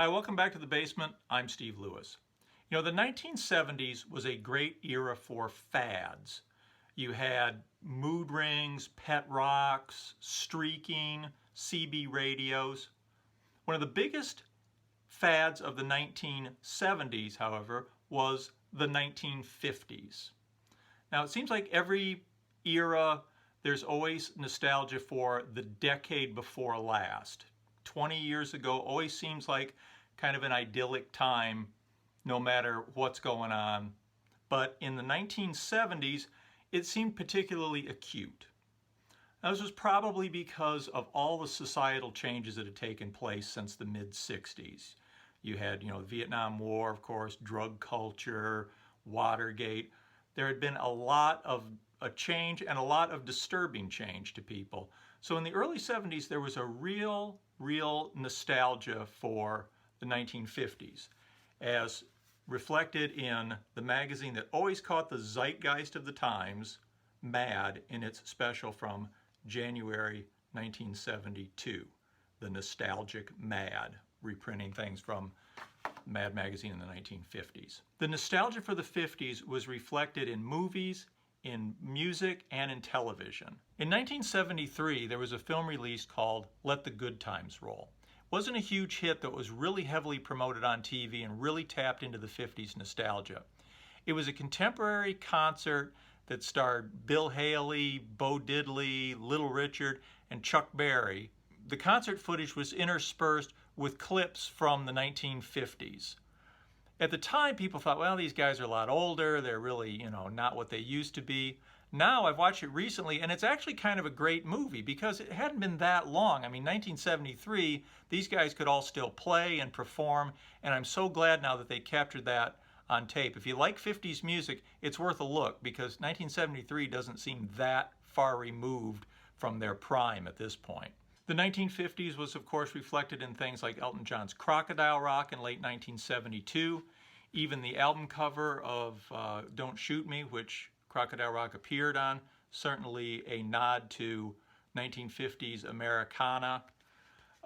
Hi, welcome back to the basement. I'm Steve Lewis. You know, the 1970s was a great era for fads. You had mood rings, pet rocks, streaking, CB radios. One of the biggest fads of the 1970s, however, was the 1950s. Now, it seems like every era, there's always nostalgia for the decade before last. 20 years ago always seems like kind of an idyllic time, no matter what's going on. But in the 1970s, it seemed particularly acute. Now, this was probably because of all the societal changes that had taken place since the mid-60s. You had, the Vietnam War, of course, drug culture, Watergate. There had been a lot of a change and a lot of disturbing change to people. So in the early 70s, there was a real nostalgia for the 1950s, as reflected in the magazine that always caught the zeitgeist of the times, Mad, in its special from January 1972, the nostalgic Mad, reprinting things from Mad magazine in the 1950s. The nostalgia for the 50s was reflected in movies, in music, and in television. In 1973, there was a film released called Let the Good Times Roll. It wasn't a huge hit that was really heavily promoted on TV and really tapped into the 50s nostalgia. It was a contemporary concert that starred Bill Haley, Bo Diddley, Little Richard, and Chuck Berry. The concert footage was interspersed with clips from the 1950s. At the time, people thought, well, these guys are a lot older. They're really, not what they used to be. Now, I've watched it recently, and it's actually kind of a great movie because it hadn't been that long. I mean, 1973, these guys could all still play and perform, and I'm so glad now that they captured that on tape. If you like 50s music, it's worth a look because 1973 doesn't seem that far removed from their prime at this point. The 1950s was, of course, reflected in things like Elton John's Crocodile Rock in late 1972. Even the album cover of Don't Shoot Me, which Crocodile Rock appeared on, certainly a nod to 1950s Americana.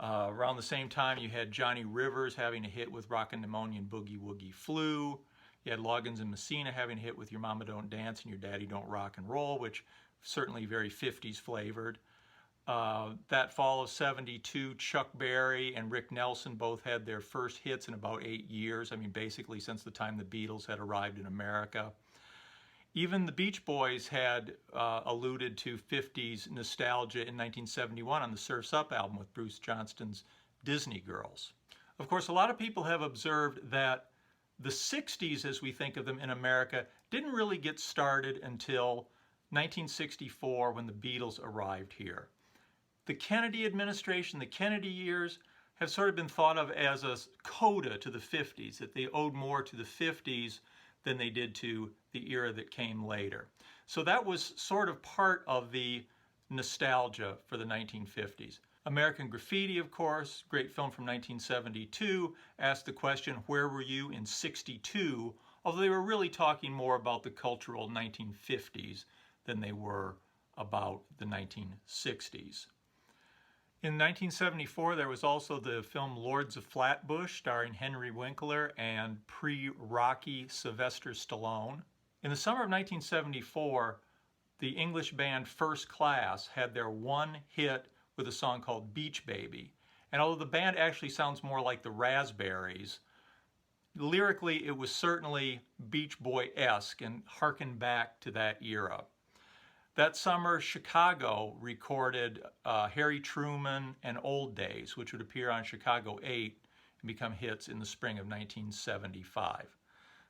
Around the same time, you had Johnny Rivers having a hit with Rockin' Pneumonia and Boogie Woogie Flu. You had Loggins and Messina having a hit with Your Mama Don't Dance and Your Daddy Don't Rock and Roll, which certainly very 50s flavored. That fall of 72, Chuck Berry and Rick Nelson both had their first hits in about 8 years. I mean, basically since the time the Beatles had arrived in America. Even the Beach Boys had alluded to 50s nostalgia in 1971 on the Surf's Up album with Bruce Johnston's Disney Girls. Of course, a lot of people have observed that the 60s, as we think of them in America, didn't really get started until 1964 when the Beatles arrived here. The Kennedy administration, the Kennedy years, have sort of been thought of as a coda to the 50s, that they owed more to the 50s than they did to the era that came later. So that was sort of part of the nostalgia for the 1950s. American Graffiti, of course, great film from 1972, asked the question, where were you in 62? Although they were really talking more about the cultural 1950s than they were about the 1960s. In 1974, there was also the film Lords of Flatbush, starring Henry Winkler and pre-Rocky Sylvester Stallone. In the summer of 1974, the English band First Class had their one hit with a song called Beach Baby. And although the band actually sounds more like the Raspberries, lyrically it was certainly Beach Boy-esque and harkened back to that era. That summer, Chicago recorded Harry Truman and Old Days, which would appear on Chicago 8 and become hits in the spring of 1975.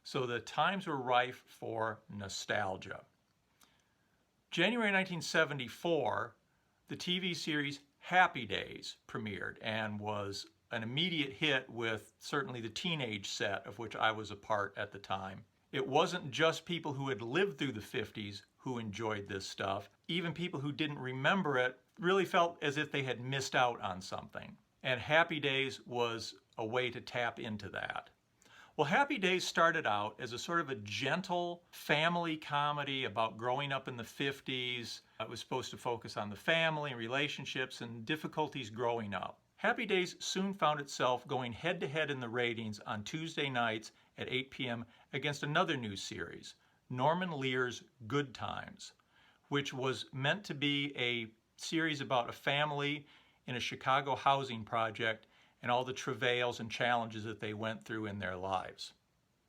So the times were rife for nostalgia. January 1974, the TV series Happy Days premiered and was an immediate hit with certainly the teenage set of which I was a part at the time. It wasn't just people who had lived through the 50s who enjoyed this stuff. Even people who didn't remember it really felt as if they had missed out on something. And Happy Days was a way to tap into that. Well, Happy Days started out as a sort of a gentle family comedy about growing up in the 50s. It was supposed to focus on the family and relationships and difficulties growing up. Happy Days soon found itself going head-to-head in the ratings on Tuesday nights at 8 p.m. against another new series, Norman Lear's Good Times, which was meant to be a series about a family in a Chicago housing project and all the travails and challenges that they went through in their lives.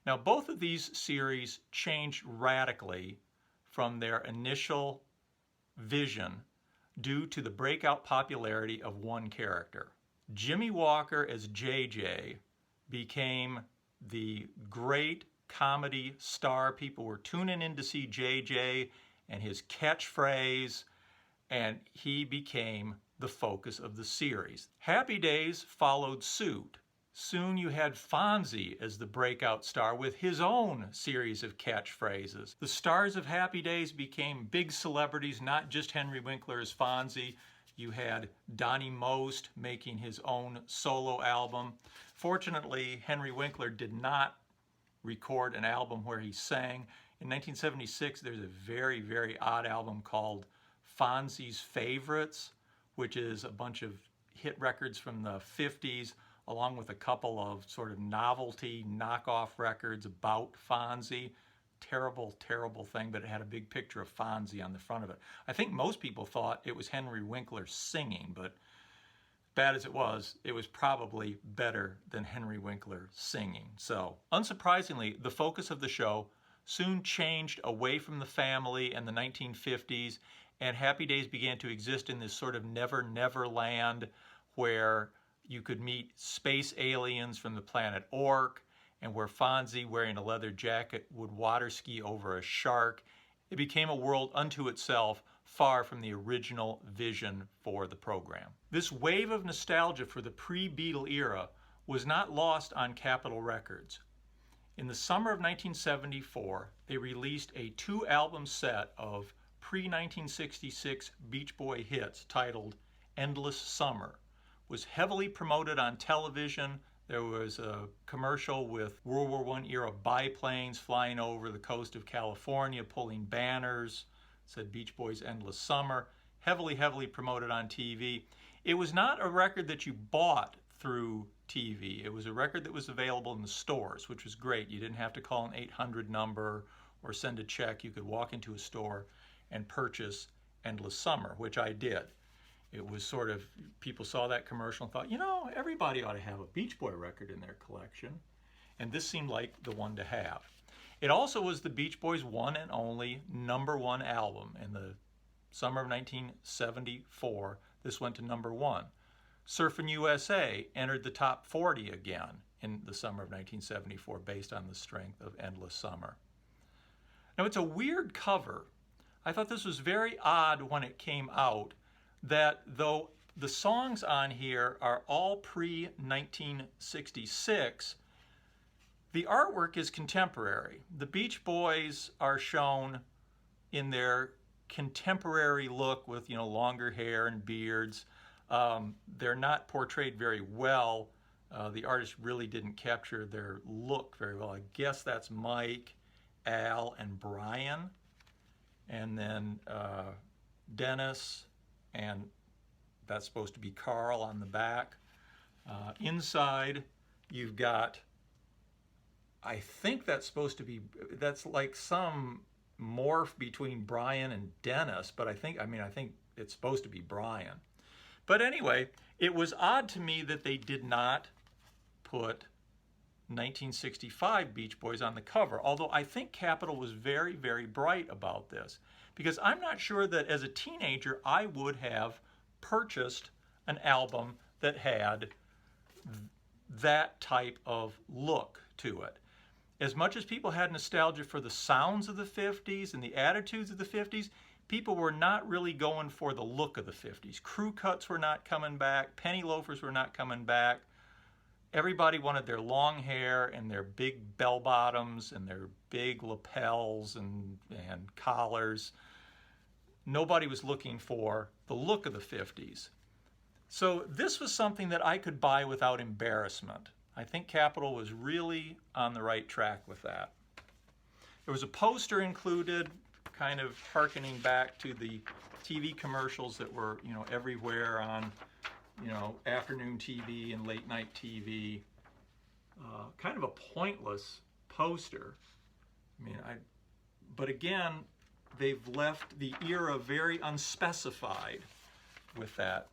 Now, both of these series changed radically from their initial vision due to the breakout popularity of one character. Jimmy Walker as JJ became the great comedy star. People were tuning in to see JJ and his catchphrase, and he became the focus of the series. Happy Days followed suit. Soon you had Fonzie as the breakout star with his own series of catchphrases. The stars of Happy Days became big celebrities, not just Henry Winkler as Fonzie. You had Donnie Most making his own solo album. Fortunately, Henry Winkler did not record an album where he sang. In 1976, there's a very, very odd album called Fonzie's Favorites, which is a bunch of hit records from the 50s, along with a couple of sort of novelty knockoff records about Fonzie. Terrible, terrible thing, but it had a big picture of Fonzie on the front of it. I think most people thought it was Henry Winkler singing, but bad as it was probably better than Henry Winkler singing. So, unsurprisingly, the focus of the show soon changed away from the family and the 1950s, and Happy Days began to exist in this sort of never land where you could meet space aliens from the planet Orc, and where Fonzie, wearing a leather jacket, would water ski over a shark. It became a world unto itself, far from the original vision for the program. This wave of nostalgia for the pre-Beatle era was not lost on Capitol Records. In the summer of 1974, they released a 2-album set of pre-1966 Beach Boy hits titled Endless Summer. It was heavily promoted on television. There was a commercial with World War I era biplanes flying over the coast of California, pulling banners. It said Beach Boys' Endless Summer. Heavily promoted on TV. It was not a record that you bought through TV. It was a record that was available in the stores, which was great. You didn't have to call an 800 number or send a check. You could walk into a store and purchase Endless Summer, which I did. It was sort of, people saw that commercial and thought, you know, everybody ought to have a Beach Boy record in their collection. And this seemed like the one to have. It also was the Beach Boys' one and only #1 album. In the summer of 1974, this went to #1. Surfin' USA entered the top 40 again in the summer of 1974 based on the strength of Endless Summer. Now, it's a weird cover. I thought this was very odd when it came out, that though the songs on here are all pre-1966, the artwork is contemporary. The Beach Boys are shown in their contemporary look with, you know, longer hair and beards. They're not portrayed very well. The artist really didn't capture their look very well. I guess that's Mike, Al, and Brian. And then Dennis, and that's supposed to be Carl on the back. Inside, you've got, I think that's supposed to be, that's like some morph between Brian and Dennis, but I think it's supposed to be Brian. But anyway, it was odd to me that they did not put 1965 Beach Boys on the cover, although I think Capitol was very, very bright about this, because I'm not sure that as a teenager I would have purchased an album that had that type of look to it. As much as people had nostalgia for the sounds of the 50s and the attitudes of the 50s, people were not really going for the look of the 50s. Crew cuts were not coming back. Penny loafers were not coming back. Everybody wanted their long hair and their big bell bottoms and their big lapels and collars. Nobody was looking for the look of the 50s. So this was something that I could buy without embarrassment. I think Capitol was really on the right track with that. There was a poster included, kind of hearkening back to the TV commercials that were, you know, everywhere on you know, afternoon TV and late night TV. Kind of a pointless poster. I mean, but again, they've left the era very unspecified with that.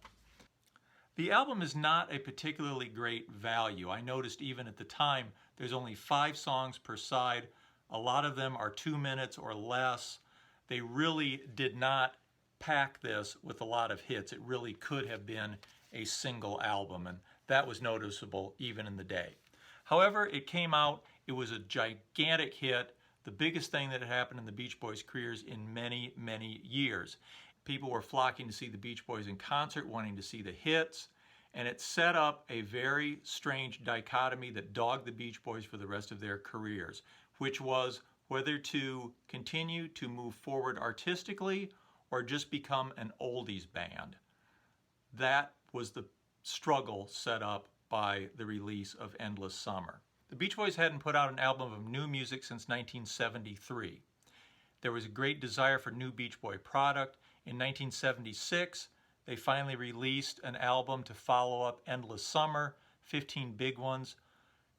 The album is not a particularly great value. I noticed even at the time, there's only 5 songs per side. A lot of them are 2 minutes or less. They really did not pack this with a lot of hits. It really could have been a single album, and that was noticeable even in the day. However, it came out, it was a gigantic hit, the biggest thing that had happened in the Beach Boys' careers in many, many years. People were flocking to see the Beach Boys in concert, wanting to see the hits, and it set up a very strange dichotomy that dogged the Beach Boys for the rest of their careers, which was whether to continue to move forward artistically or just become an oldies band. That was the struggle set up by the release of Endless Summer. The Beach Boys hadn't put out an album of new music since 1973. There was a great desire for new Beach Boy product. In 1976, they finally released an album to follow up Endless Summer, 15 big ones.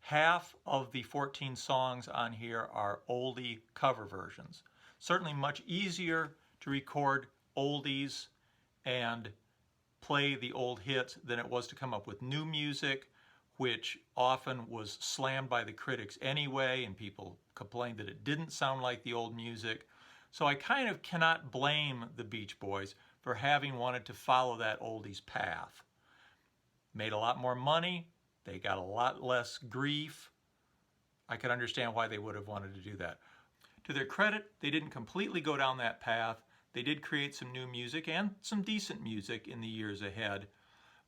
Half of the 14 songs on here are oldie cover versions. Certainly much easier to record oldies and play the old hits than it was to come up with new music, which often was slammed by the critics anyway, and people complained that it didn't sound like the old music. So I kind of cannot blame the Beach Boys for having wanted to follow that oldies path. Made a lot more money, they got a lot less grief. I could understand why they would have wanted to do that. To their credit, they didn't completely go down that path. They did create some new music and some decent music in the years ahead.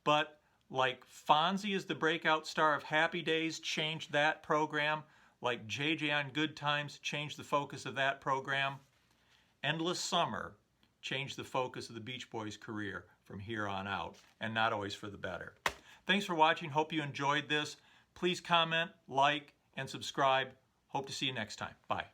But like Fonzie is the breakout star of Happy Days changed that program, like JJ on Good Times changed the focus of that program, Endless Summer changed the focus of the Beach Boys' career from here on out, and not always for the better. Thanks for watching. Hope you enjoyed this. Please comment, like, and subscribe. Hope to see you next time. Bye.